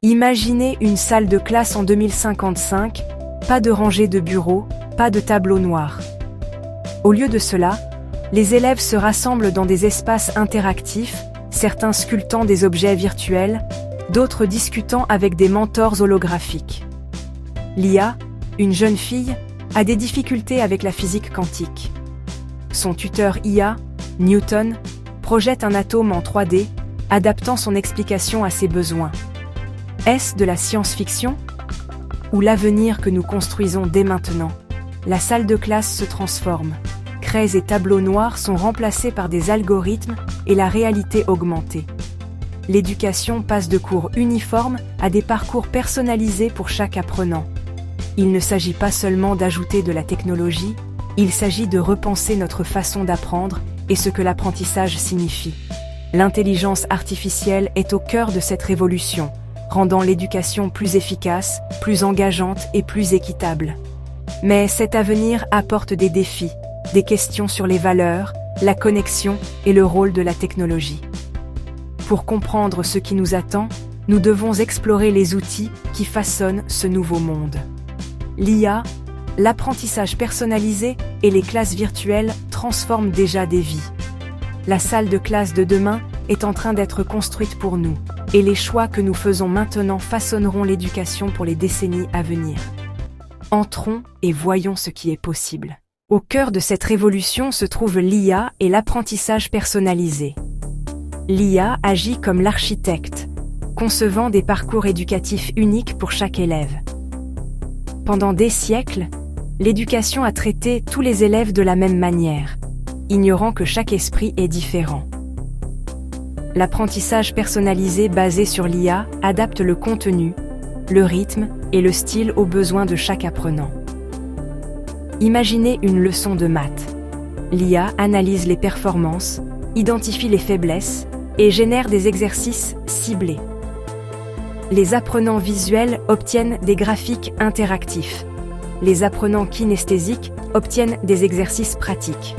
Imaginez une salle de classe en 2055, pas de rangée de bureaux, pas de tableau noir. Au lieu de cela, les élèves se rassemblent dans des espaces interactifs, certains sculptant des objets virtuels, d'autres discutant avec des mentors holographiques. Lia, une jeune fille, a des difficultés avec la physique quantique. Son tuteur IA, Newton, projette un atome en 3D, adaptant son explication à ses besoins. Est-ce de la science-fiction? Ou l'avenir que nous construisons dès maintenant? La salle de classe se transforme. Craies et tableaux noirs sont remplacés par des algorithmes et la réalité augmentée. L'éducation passe de cours uniformes à des parcours personnalisés pour chaque apprenant. Il ne s'agit pas seulement d'ajouter de la technologie, il s'agit de repenser notre façon d'apprendre et ce que l'apprentissage signifie. L'intelligence artificielle est au cœur de cette révolution, rendant l'éducation plus efficace, plus engageante et plus équitable. Mais cet avenir apporte des défis, des questions sur les valeurs, la connexion et le rôle de la technologie. Pour comprendre ce qui nous attend, nous devons explorer les outils qui façonnent ce nouveau monde. L'IA, l'apprentissage personnalisé et les classes virtuelles transforment déjà des vies. La salle de classe de demain est en train d'être construite pour nous, et les choix que nous faisons maintenant façonneront l'éducation pour les décennies à venir. Entrons et voyons ce qui est possible. Au cœur de cette révolution se trouve l'IA et l'apprentissage personnalisé. L'IA agit comme l'architecte, concevant des parcours éducatifs uniques pour chaque élève. Pendant des siècles, l'éducation a traité tous les élèves de la même manière, ignorant que chaque esprit est différent. L'apprentissage personnalisé basé sur l'IA adapte le contenu, le rythme et le style aux besoins de chaque apprenant. Imaginez une leçon de maths. L'IA analyse les performances, identifie les faiblesses et génère des exercices ciblés. Les apprenants visuels obtiennent des graphiques interactifs. Les apprenants kinesthésiques obtiennent des exercices pratiques.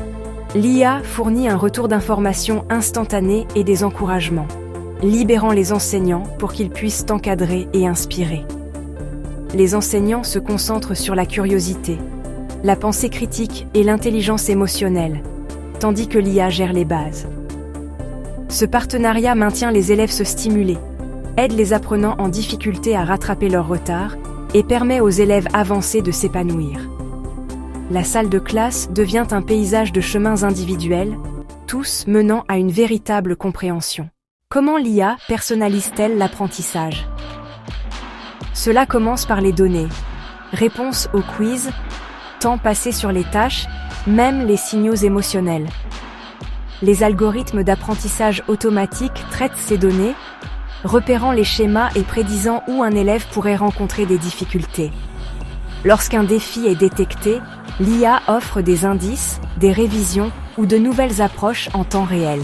L'IA fournit un retour d'information instantané et des encouragements, libérant les enseignants pour qu'ils puissent encadrer et inspirer. Les enseignants se concentrent sur la curiosité, la pensée critique et l'intelligence émotionnelle, tandis que l'IA gère les bases. Ce partenariat maintient les élèves se stimuler, aide les apprenants en difficulté à rattraper leur retard et permet aux élèves avancés de s'épanouir. La salle de classe devient un paysage de chemins individuels, tous menant à une véritable compréhension. Comment l'IA personnalise-t-elle l'apprentissage? Cela commence par les données. Réponses aux quiz, temps passé sur les tâches, même les signaux émotionnels. Les algorithmes d'apprentissage automatique traitent ces données, repérant les schémas et prédisant où un élève pourrait rencontrer des difficultés. Lorsqu'un défi est détecté, l'IA offre des indices, des révisions ou de nouvelles approches en temps réel.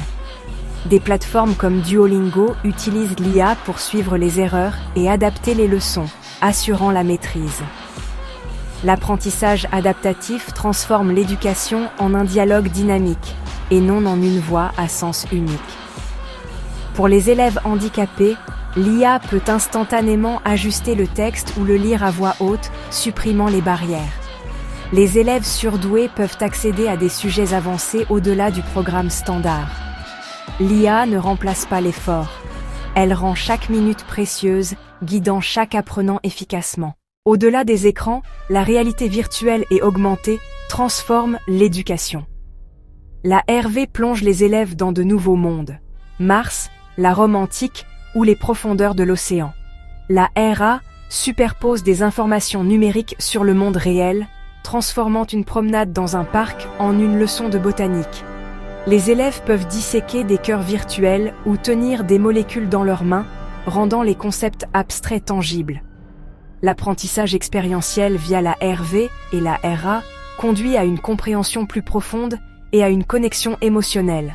Des plateformes comme Duolingo utilisent l'IA pour suivre les erreurs et adapter les leçons, assurant la maîtrise. L'apprentissage adaptatif transforme l'éducation en un dialogue dynamique et non en une voie à sens unique. Pour les élèves handicapés, l'IA peut instantanément ajuster le texte ou le lire à voix haute, supprimant les barrières. Les élèves surdoués peuvent accéder à des sujets avancés au-delà du programme standard. L'IA ne remplace pas l'effort. Elle rend chaque minute précieuse, guidant chaque apprenant efficacement. Au-delà des écrans, la réalité virtuelle et augmentée transforme l'éducation. La RV plonge les élèves dans de nouveaux mondes. Mars, la Rome antique ou les profondeurs de l'océan. La RA superpose des informations numériques sur le monde réel, transformant une promenade dans un parc en une leçon de botanique. Les élèves peuvent disséquer des cœurs virtuels ou tenir des molécules dans leurs mains, rendant les concepts abstraits tangibles. L'apprentissage expérientiel via la RV et la RA conduit à une compréhension plus profonde et à une connexion émotionnelle.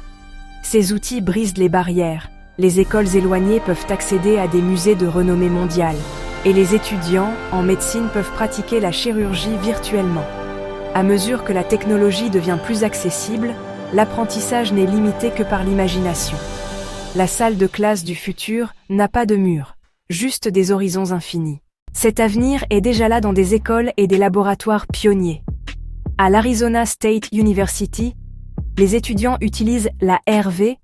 Ces outils brisent les barrières. Les écoles éloignées peuvent accéder à des musées de renommée mondiale, et les étudiants en médecine peuvent pratiquer la chirurgie virtuellement. À mesure que la technologie devient plus accessible, l'apprentissage n'est limité que par l'imagination. La salle de classe du futur n'a pas de mur. juste des horizons infinis. Cet avenir est déjà là dans des écoles et des laboratoires pionniers. À l'Arizona State University, les étudiants utilisent la RV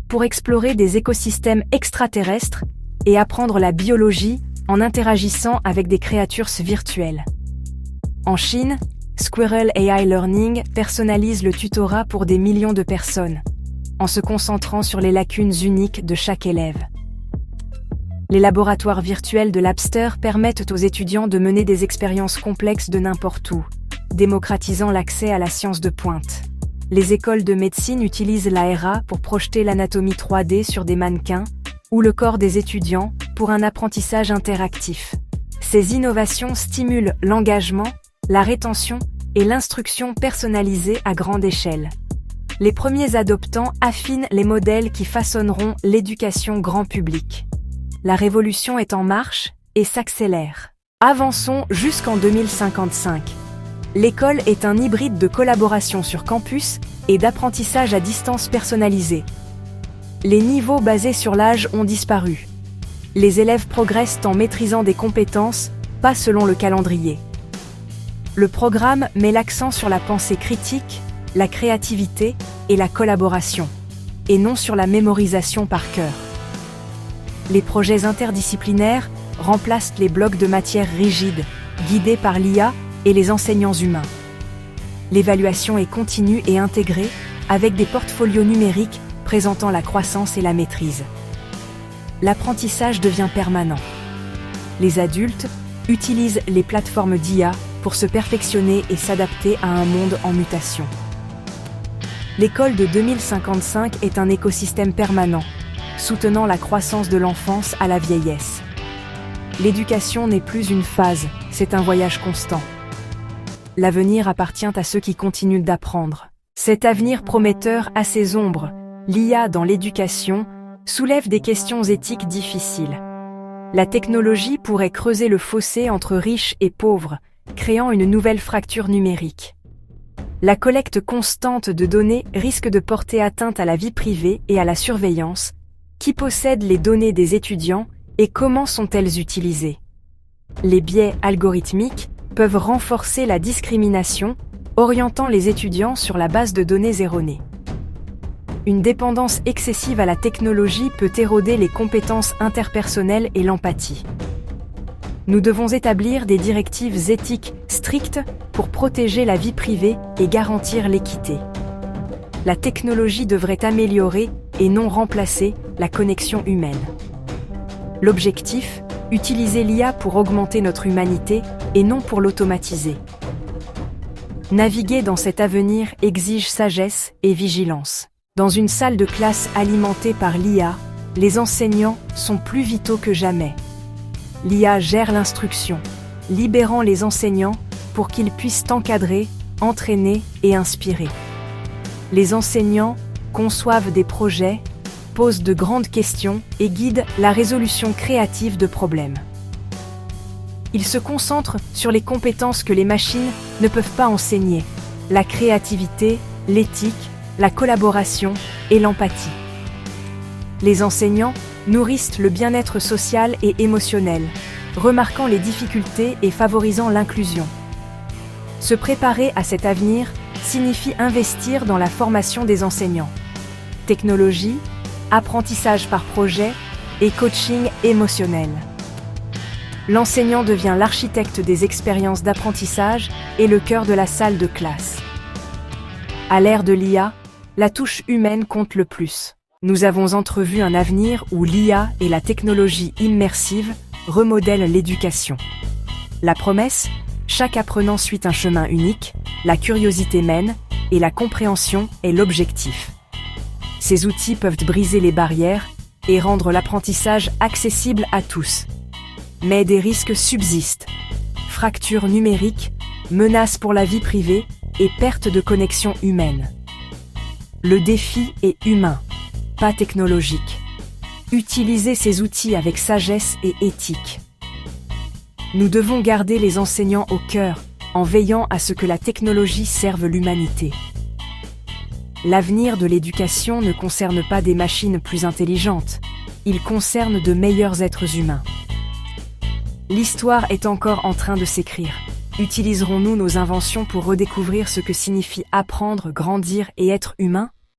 pour explorer des écosystèmes extraterrestres et apprendre la biologie en interagissant avec des créatures virtuelles. En Chine, Squirrel AI Learning personnalise le tutorat pour des millions de personnes, en se concentrant sur les lacunes uniques de chaque élève. Les laboratoires virtuels de Labster permettent aux étudiants de mener des expériences complexes de n'importe où, démocratisant l'accès à la science de pointe. Les écoles de médecine utilisent l'ARA pour projeter l'anatomie 3D sur des mannequins, ou le corps des étudiants pour un apprentissage interactif. Ces innovations stimulent l'engagement, la rétention et l'instruction personnalisée à grande échelle. Les premiers adoptants affinent les modèles qui façonneront l'éducation grand public. La révolution est en marche et s'accélère. Avançons jusqu'en 2055. L'école est un hybride de collaboration sur campus et d'apprentissage à distance personnalisé. Les niveaux basés sur l'âge ont disparu. Les élèves progressent en maîtrisant des compétences, pas selon le calendrier. Le programme met l'accent sur la pensée critique, la créativité et la collaboration, et non sur la mémorisation par cœur. Les projets interdisciplinaires remplacent les blocs de matière rigides, guidés par l'IA et les enseignants humains. L'évaluation est continue et intégrée, avec des portfolios numériques présentant la croissance et la maîtrise. L'apprentissage devient permanent. Les adultes utilisent les plateformes d'IA pour se perfectionner et s'adapter à un monde en mutation. L'école de 2055 est un écosystème permanent, soutenant la croissance de l'enfance à la vieillesse. L'éducation n'est plus une phase, c'est un voyage constant. L'avenir appartient à ceux qui continuent d'apprendre. Cet avenir prometteur a ses ombres. L'IA dans l'éducation soulève des questions éthiques difficiles. La technologie pourrait creuser le fossé entre riches et pauvres, créant une nouvelle fracture numérique. La collecte constante de données risque de porter atteinte à la vie privée et à la surveillance. Qui possède les données des étudiants et comment sont-elles utilisées? Les biais algorithmiques peuvent renforcer la discrimination, orientant les étudiants sur la base de données erronées. Une dépendance excessive à la technologie peut éroder les compétences interpersonnelles et l'empathie. Nous devons établir des directives éthiques strictes pour protéger la vie privée et garantir l'équité. La technologie devrait améliorer et non remplacer la connexion humaine. L'objectif, utiliser l'IA pour augmenter notre humanité et non pour l'automatiser. Naviguer dans cet avenir exige sagesse et vigilance. Dans une salle de classe alimentée par l'IA, les enseignants sont plus vitaux que jamais. L'IA gère l'instruction, libérant les enseignants pour qu'ils puissent encadrer, entraîner et inspirer. Les enseignants conçoivent des projets, posent de grandes questions et guident la résolution créative de problèmes. Ils se concentrent sur les compétences que les machines ne peuvent pas enseigner, la créativité, l'éthique, la collaboration et l'empathie. Les enseignants nourrissent le bien-être social et émotionnel, remarquant les difficultés et favorisant l'inclusion. Se préparer à cet avenir signifie investir dans la formation des enseignants. Technologie, apprentissage par projet et coaching émotionnel. L'enseignant devient l'architecte des expériences d'apprentissage et le cœur de la salle de classe. À l'ère de l'IA, la touche humaine compte le plus. Nous avons entrevu un avenir où l'IA et la technologie immersive remodèlent l'éducation. La promesse, chaque apprenant suit un chemin unique, la curiosité mène et la compréhension est l'objectif. Ces outils peuvent briser les barrières et rendre l'apprentissage accessible à tous. Mais des risques subsistent. Fractures numériques, menaces pour la vie privée et perte de connexion humaine. Le défi est humain, pas technologique. Utilisez ces outils avec sagesse et éthique. Nous devons garder les enseignants au cœur, en veillant à ce que la technologie serve l'humanité. L'avenir de l'éducation ne concerne pas des machines plus intelligentes, il concerne de meilleurs êtres humains. L'histoire est encore en train de s'écrire. Utiliserons-nous nos inventions pour redécouvrir ce que signifie apprendre, grandir et être humain ?